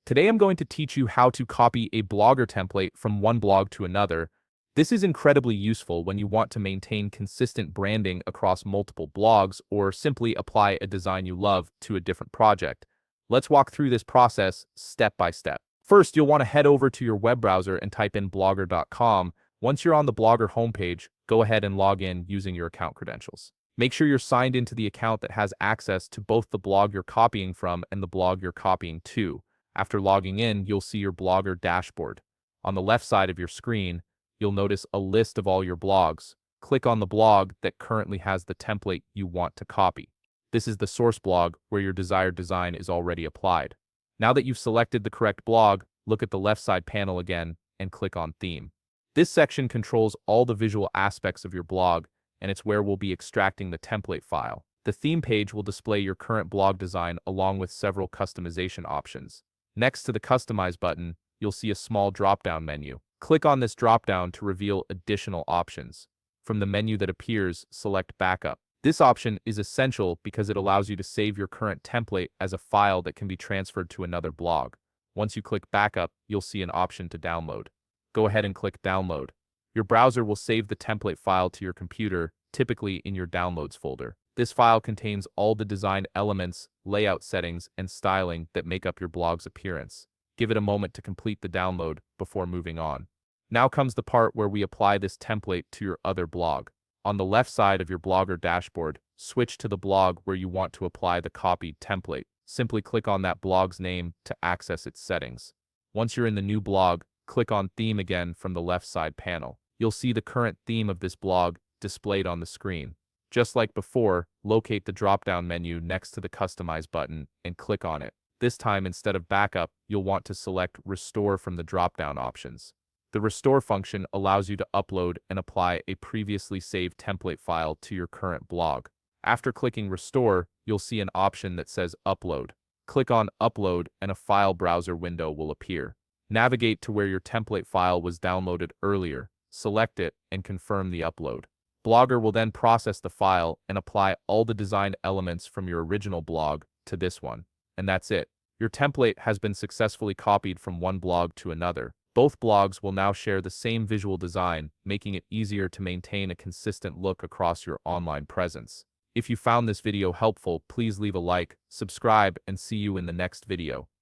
Today I'm going to teach you how to copy a Blogger template from one blog to another. This is incredibly useful when you want to maintain consistent branding across multiple blogs or simply apply a design you love to a different project. Let's walk through this process step by step. First, you'll want to head over to your web browser and type in blogger.com. Once you're on the Blogger homepage, go ahead and log in using your account credentials. Make sure you're signed into the account that has access to both the blog you're copying from and the blog you're copying to. After logging in, you'll see your Blogger dashboard. On the left side of your screen, you'll notice a list of all your blogs. Click on the blog that currently has the template you want to copy. This is the source blog where your desired design is already applied. Now that you've selected the correct blog, look at the left side panel again and click on Theme. This section controls all the visual aspects of your blog, and it's where we'll be extracting the template file. The theme page will display your current blog design along with several customization options. Next to the Customize button, you'll see a small drop-down menu. Click on this drop-down to reveal additional options. From the menu that appears, select Backup. This option is essential because it allows you to save your current template as a file that can be transferred to another blog. Once you click Backup, you'll see an option to download. Go ahead and click Download. Your browser will save the template file to your computer, typically in your Downloads folder. This file contains all the design elements, layout settings, and styling that make up your blog's appearance. Give it a moment to complete the download before moving on. Now comes the part where we apply this template to your other blog. On the left side of your Blogger dashboard, switch to the blog where you want to apply the copied template. Simply click on that blog's name to access its settings. Once you're in the new blog, click on Theme again from the left side panel. You'll see the current theme of this blog displayed on the screen. Just like before, locate the drop-down menu next to the Customize button and click on it. This time, instead of Backup, you'll want to select Restore from the drop-down options. The Restore function allows you to upload and apply a previously saved template file to your current blog. After clicking Restore, you'll see an option that says Upload. Click on Upload and a file browser window will appear. Navigate to where your template file was downloaded earlier, select it, and confirm the upload. Blogger will then process the file and apply all the design elements from your original blog to this one. And that's it. Your template has been successfully copied from one blog to another. Both blogs will now share the same visual design, making it easier to maintain a consistent look across your online presence. If you found this video helpful, please leave a like, subscribe, and see you in the next video.